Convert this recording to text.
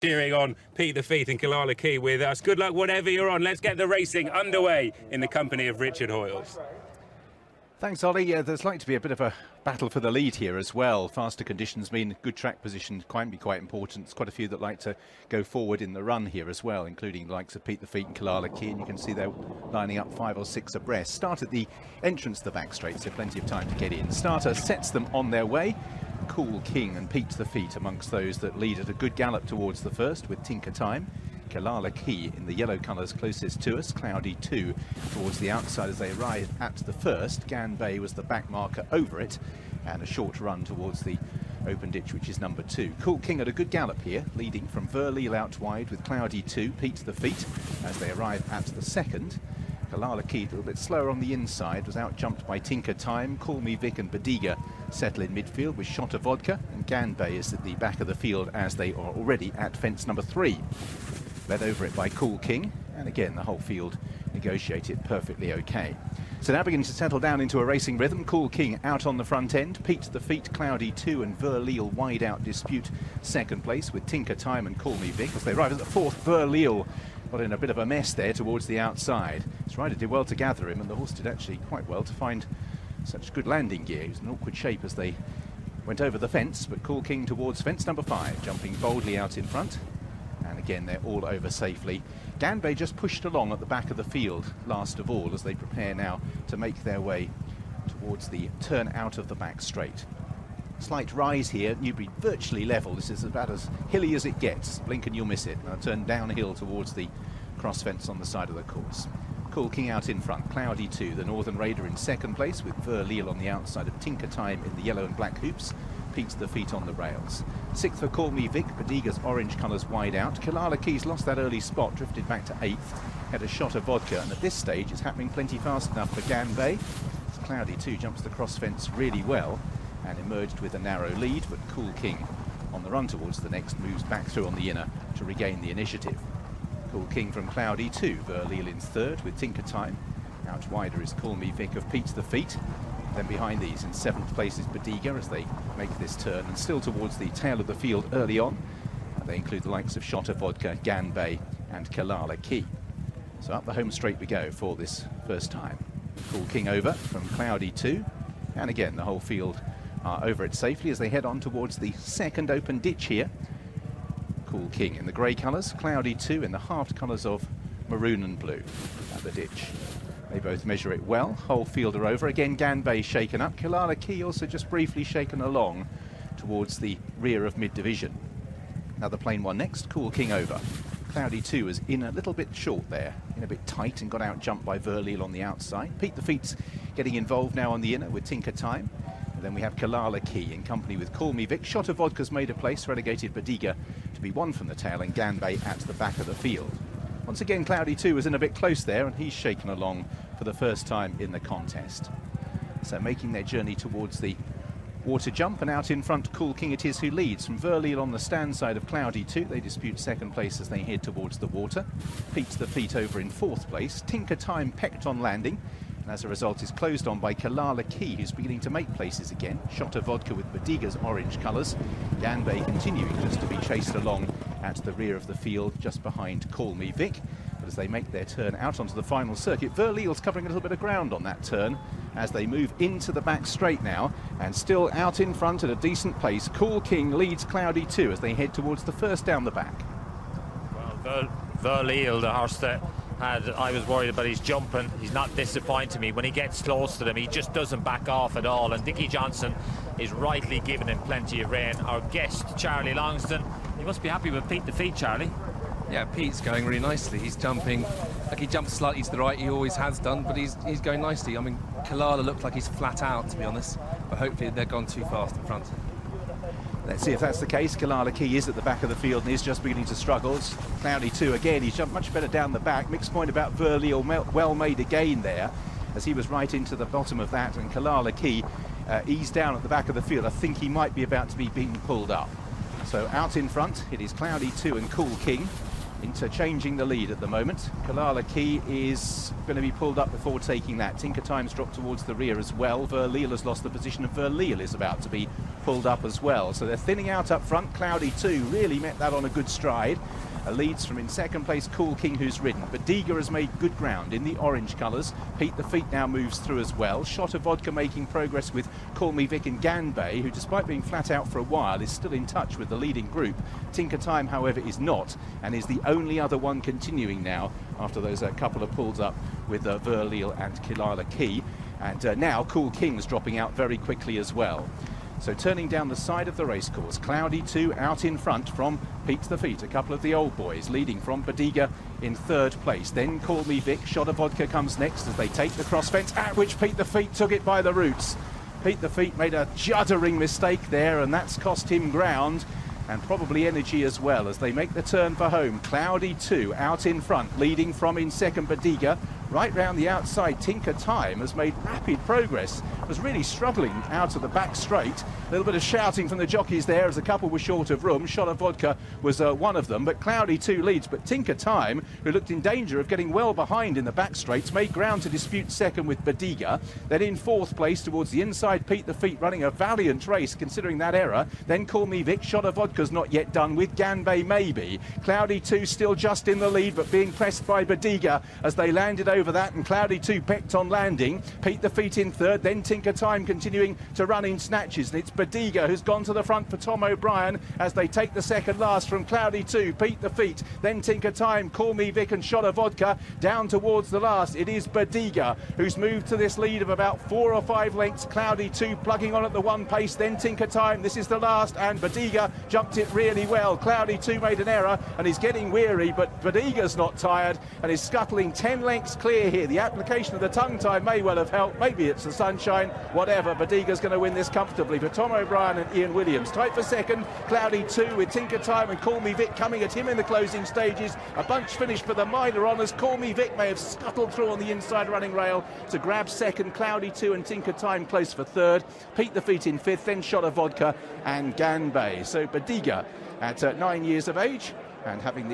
Cheering on Pete the Feet and Kalala Key with us. Good luck whatever you're on. Let's get the racing underway in the company of Richard Hoyles. Thanks, Ollie. Yeah, there's likely to be a bit of a battle for the lead here as well. Faster conditions mean good track position can be quite important. There's quite a few that like to go forward in the run here as well, including the likes of Pete the Feet and Kalala Key, and you can see they're lining up 5 or 6 abreast. Start at the entrance to the back straight, so plenty of time to get in. Starter sets them on their way. Cool King and Pete the Feet amongst those that lead at a good gallop towards the first, with Tinker Time. Kalala Key in the yellow colours closest to us, Cloudy 2 towards the outside as they arrive at the first. Gan Bay was the back marker over it, and a short run towards the open ditch, which is number 2. Cool King at a good gallop here, leading from Verleal out wide with Cloudy 2, Pete the Feet as they arrive at the second. Kalala Key a little bit slower on the inside, was out-jumped by Tinker Time. Call Me Vic and Badiga settle in midfield with Shot of Vodka, and Gan Bay is at the back of the field as they are already at fence number 3. Led over it by Cool King, and again the whole field negotiated perfectly okay. So now beginning to settle down into a racing rhythm. Cool King out on the front end, Pete the Feet, Cloudy 2 and Verleal wide out dispute second place with Tinker Time and Call Me Vic. As they arrive at the fourth, Verleal got in a bit of a mess there towards the outside. His rider did well to gather him, and the horse did actually quite well to find such good landing gear. He was in an awkward shape as they went over the fence, but Cool King towards fence number 5, jumping boldly out in front. And again, they're all over safely. Gan Bay just pushed along at the back of the field last of all as they prepare now to make their way towards the turn out of the back straight. Slight rise here, Newbury virtually level. This is about as hilly as it gets. Blink and you'll miss it. Now turn downhill towards the cross fence on the side of the course. Cool King out in front, Cloudy 2, the Northern Raider in second place with Verleal on the outside of Tinker Time in the yellow and black hoops. Pete the Feet on the rails. 6th for Call Me Vic, Badiga's orange colours wide out. Kalala Key's lost that early spot, drifted back to 8th, had a Shot of Vodka, and at this stage it's happening plenty fast enough for Gan Bay. Cloudy 2 jumps the cross fence really well and emerged with a narrow lead, but Cool King on the run towards the next moves back through on the inner to regain the initiative. Cool King from Cloudy 2, Verleal in third with Tinker Time. Out wider is Call Me Vic of Pete the Feet. Then behind these in 7th place is Badiga as they make this turn, and still towards the tail of the field early on. They include the likes of Shot of Vodka, Gan Bay and Kalala Key. So up the home straight we go for this first time. Cool King over from Cloudy 2, and again the whole field are over it safely as they head on towards the second open ditch here. Cool King in the grey colours, Cloudy 2 in the halved colours of maroon and blue at the ditch. They both measure it well. Whole field are over. Again, Gan Bay shaken up. Kalala Key also just briefly shaken along towards the rear of mid-division. Now the plain one next, Cool King over. Cloudy 2 is in a little bit short there, in a bit tight, and got out-jumped by Verleal on the outside. Pete the Feet's getting involved now on the inner with Tinker Time. And then we have Kalala Key in company with Call Me Vic. Shot of Vodka's made a place, relegated Badiga to be 1 from the tail, and Gan Bay at the back of the field. Once again, Cloudy 2 was in a bit close there, and he's shaken along for the first time in the contest. So making their journey towards the water jump, and out in front, Cool King it is who leads. From Verleal on the stand side of Cloudy 2, they dispute second place as they head towards the water. Pete the Feet over in 4th place. Tinker Time pecked on landing, and as a result is closed on by Kalala Key, who's beginning to make places again. Shot of Vodka with Badiga's orange colours. Gan Bay continuing just to be chased along at the rear of the field, just behind Call Me Vic. But as they make their turn out onto the final circuit, Verleal's covering a little bit of ground on that turn as they move into the back straight now, and still out in front at a decent pace. Cool King leads Cloudy 2 as they head towards the first down the back. Well, Verleal, the horse that I was worried about his jumping, he's not disappointing me. When he gets close to them, he just doesn't back off at all, and Dickie Johnson is rightly giving him plenty of rain. Our guest, Charlie Longston, you must be happy with Pete the Feet, Charlie. Yeah, Pete's going really nicely. He's jumping, like he jumps slightly to the right, he always has done, but he's going nicely. I mean, Kalala looked like he's flat out, to be honest, but hopefully they're gone too fast in front. Let's see if that's the case. Kalala Key is at the back of the field and is just beginning to struggle. Cloudy 2 again, he's jumped much better down the back. Mixed point about Verleal, well made again there, as he was right into the bottom of that, and Kalala Key eased down at the back of the field. I think he might be about to be being pulled up. So out in front, it is Cloudy 2 and Cool King. interchanging the lead at the moment. Kalala Key is going to be pulled up before taking that. Tinker Time's dropped towards the rear as well. Verleal has lost the position, and Verleal is about to be pulled up as well. So they're thinning out up front. Cloudy 2 really met that on a good stride. Leads from in second place Cool King, who's ridden. Badiga has made good ground in the orange colours. Pete the Feet now moves through as well. Shot of Vodka making progress with Call Me Vic and Ganbei, who despite being flat out for a while is still in touch with the leading group. Tinker Time, however, is not, and is the only other one continuing now after those couple of pulls up with Verleal and Kilala Key. And now Cool King's dropping out very quickly as well. So turning down the side of the racecourse, Cloudy 2 out in front from Pete the Feet, a couple of the old boys leading from Badiga in third place. Then Call Me Vic, Shot of Vodka comes next as they take the cross fence, at which Pete the Feet took it by the roots. Pete the Feet made a juddering mistake there, and that's cost him ground and probably energy as well as they make the turn for home. Cloudy 2 out in front, leading from in second Badiga. Right round the outside, Tinker Time has made rapid progress. Was really struggling out of the back straight. A little bit of shouting from the jockeys there as a couple were short of room. Shot of Vodka was one of them, but Cloudy 2 leads. But Tinker Time, who looked in danger of getting well behind in the back straights, made ground to dispute second with Badiga. Then in fourth place towards the inside, Pete the Feet running a valiant race considering that error. Then Call Me Vic, Shot of Vodka's not yet done with Ganbei maybe. Cloudy 2 still just in the lead, but being pressed by Badiga as they landed over that, and Cloudy 2 pecked on landing. Pete the Feet in third, then Tinker Time continuing to run in snatches, and it's Badiga who's gone to the front for Tom O'Brien as they take the second last from Cloudy 2, Pete the Feet, then Tinker Time, Call Me Vic and Shot of Vodka down towards the last. It is Badiga who's moved to this lead of about 4 or 5 lengths. Cloudy 2 plugging on at the one pace, then Tinker Time. This is the last, and Badiga jumped it really well. Cloudy 2 made an error and is getting weary, but Badiga's not tired and is scuttling 10 lengths clear here. The application of the tongue tie may well have helped. Maybe it's the sunshine, whatever. Badiga's going to win this comfortably for Tom O'Brien and Ian Williams. Tight for second, Cloudy 2 with Tinker Time and Call Me Vic coming at him in the closing stages. A bunch finish for the minor honours. Call Me Vic may have scuttled through on the inside running rail to grab second. Cloudy 2 and Tinker Time close for third. Pete the Feet in fifth, then Shot of Vodka and Ganbei. So Badiga at 9 years of age and having the